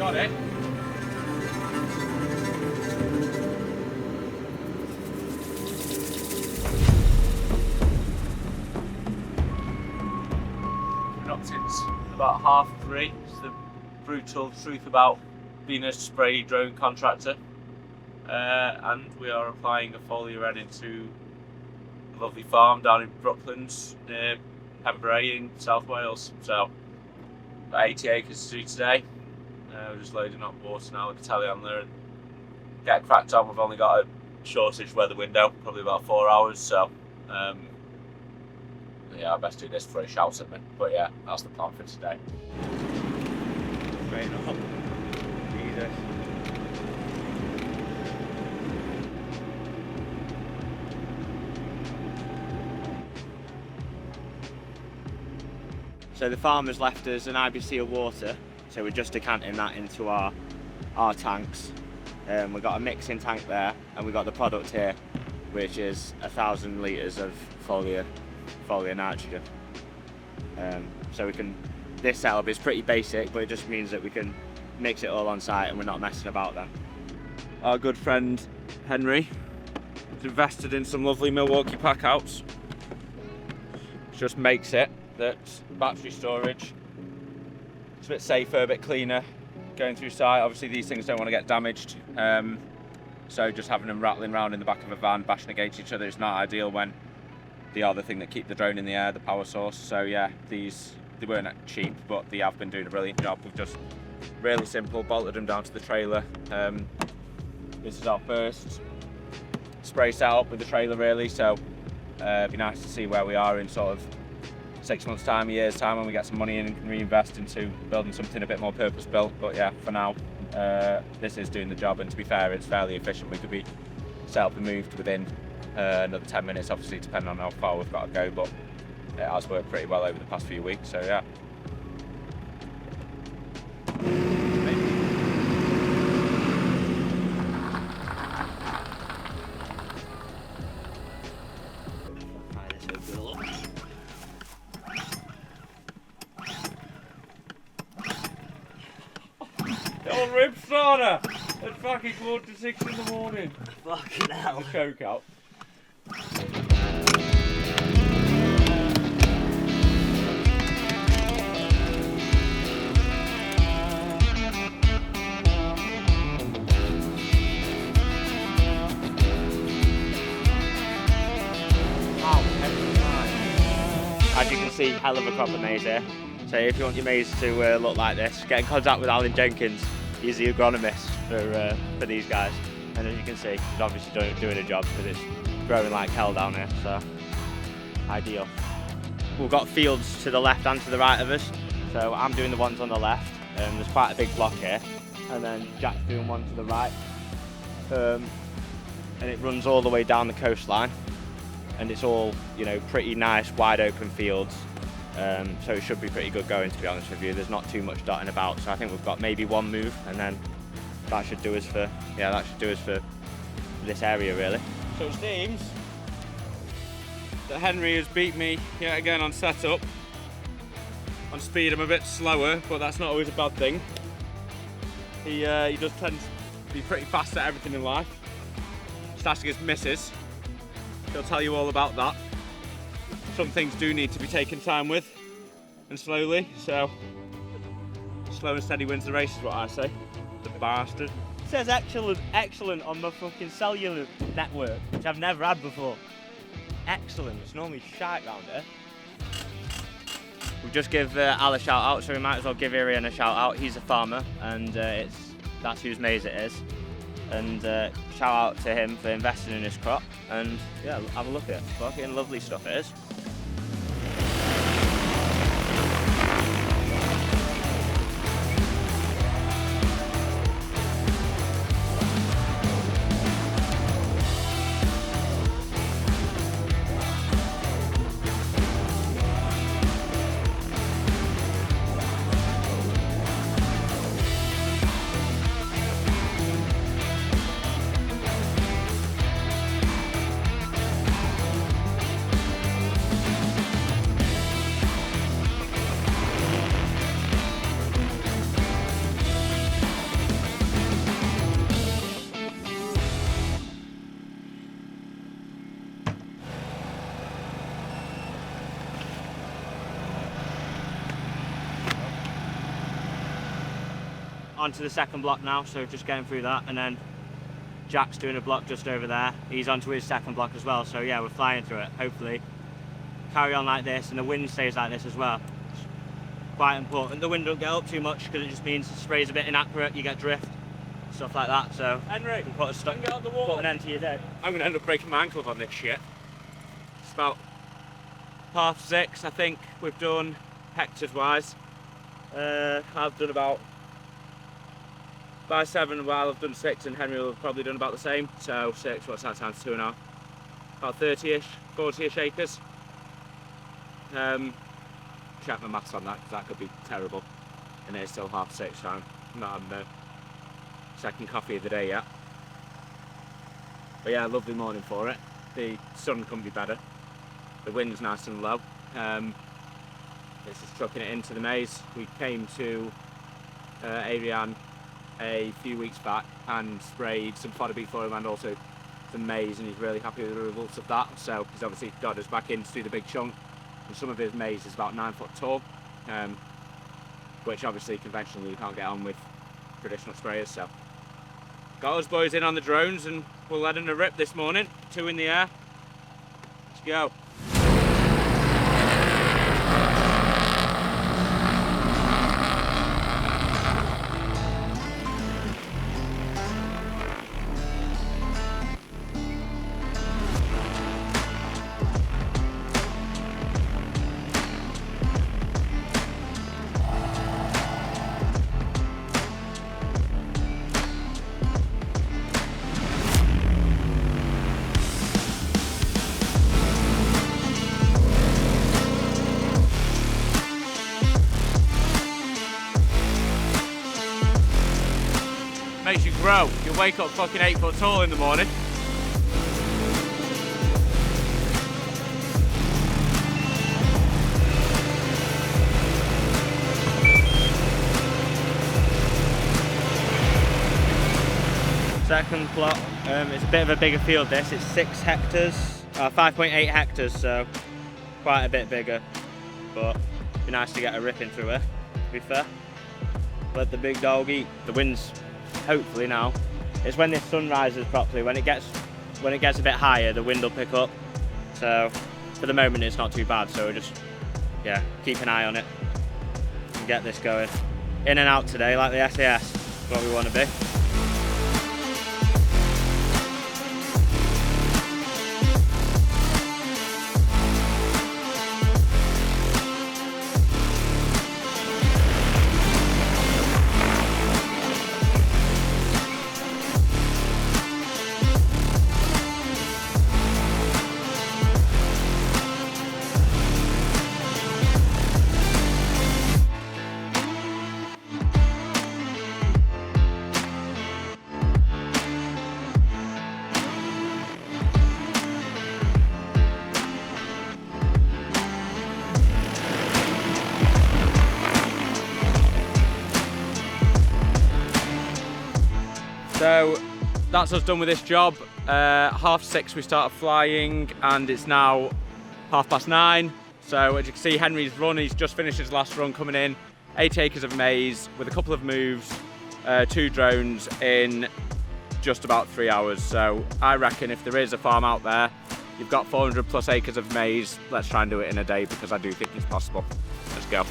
got it. Been up since about 3:30. It's the brutal truth about being a spray drone contractor. And we are applying a foliar into a lovely farm down in Brooklands near Pembrey in South Wales. So, about 80 acres to do today. We're just loading up water now with the telehandler and getting cracked on. We've only got a shortish weather window, probably about 4 hours. So, yeah, I best do this before he shouts at me. But yeah, that's the plan for today. Straight up. Jesus. So the farmer's left us an IBC of water, so we're just decanting that into our tanks. We've got a mixing tank there, and we've got the product here, which is 1,000 litres of foliar nitrogen. So we can, this setup is pretty basic, but it just means that we can mix it all on site and we're not messing about then. Our good friend Henry has invested in some lovely Milwaukee packouts. Just makes it that battery storage, it's a bit safer, a bit cleaner going through site. Obviously these things don't want to get damaged, so just having them rattling around in the back of a van, bashing against each other, is not ideal when they are the thing that keep the drone in the air, the power source. So yeah, they weren't cheap, but they have been doing a brilliant job. We've just really simple bolted them down to the trailer. This is our first spray setup with the trailer really, so it'd be nice to see where we are in sort of 6 months time, a year's time, when we get some money in and can reinvest into building something a bit more purpose built. But yeah, for now, this is doing the job, and to be fair, it's fairly efficient. We could be set up and moved within another 10 minutes, obviously depending on how far we've got to go, but it has worked pretty well over the past few weeks, so yeah. Old rib sauna at fucking 4:45 in the morning. Fucking hell. The choke out. As you can see, hell of a crop of maize here. So if you want your maize to look like this, get in contact with Alan Jenkins. He's the agronomist for these guys. And as you can see, he's obviously doing a job because it's growing like hell down here, so ideal. We've got fields to the left and to the right of us. So I'm doing the ones on the left, and there's quite a big block here. And then Jack's doing one to the right. And it runs all the way down the coastline. And it's all, you know, pretty nice wide open fields, so it should be pretty good going, to be honest with you. There's not too much dotting about, so I think we've got maybe one move, and then that should do us for this area really. So it seems that Henry has beat me yet again on setup. On speed I'm a bit slower, but that's not always a bad thing. He does tend to be pretty fast at everything in life. Just ask his missus. He'll tell you all about that. Some things do need to be taken time with, and slowly, so slow and steady wins the race is what I say. The bastard. It says excellent on my fucking cellular network, which I've never had before. Excellent, it's normally shite round here. We'll just give Al a shout out, so we might as well give Irian a shout out. He's a farmer, and that's whose maize it is. And shout out to him for investing in his crop, and yeah, have a look at it. Fucking lovely stuff it is. onto the second block now, so just getting through that, and then Jack's doing a block just over there. He's onto his second block as well, so yeah, we're flying through it. Hopefully carry on like this, and the wind stays like this as well. It's quite important the wind don't get up too much, because it just means the spray's a bit inaccurate, you get drift, stuff like that. So Henry, you can put an end to your day. I'm going to end up breaking my ankle on this shit. It's about 6:30, I think we've done hectares wise. I've done about by 7, while I've done 6, and Henry will have probably done about the same. So 6, what's that times 2.5? About 30-ish, 40-ish acres. Check my maths on that, because that could be terrible. And it's still 6:30, so I'm not having the second coffee of the day yet. But yeah, lovely morning for it. The sun couldn't be better. The wind's nice and low. This is trucking it into the maize. We came to Adrian a few weeks back and sprayed some fodder beet for him and also some maize, and he's really happy with the results of that. So he's obviously got us back in to do the big chunk, and some of his maize is about 9 foot tall, which obviously conventionally you can't get on with traditional sprayers. So got us boys in on the drones, and we're letting a rip this morning. 2 in the air. Let's go. Makes you grow. You wake up fucking 8 foot tall in the morning. Second plot, it's a bit of a bigger field this. It's 6 hectares, 5.8 hectares, so quite a bit bigger. But it'd be nice to get a ripping through it, to be fair. Let the big dog eat. The wind's hopefully now. It's when the sun rises properly. When it gets a bit higher, the wind will pick up. So for the moment, it's not too bad. So we'll just keep an eye on it and get this going. In and out today, like the SAS, is what we want to be. So that's us done with this job. 6:30 we started flying, and it's now 9:30. So as you can see, Henry's run, he's just finished his last run coming in. 8 acres of maize with a couple of moves, 2 drones in just about 3 hours. So I reckon if there is a farm out there, you've got 400 plus acres of maize, let's try and do it in a day, because I do think it's possible. Let's go.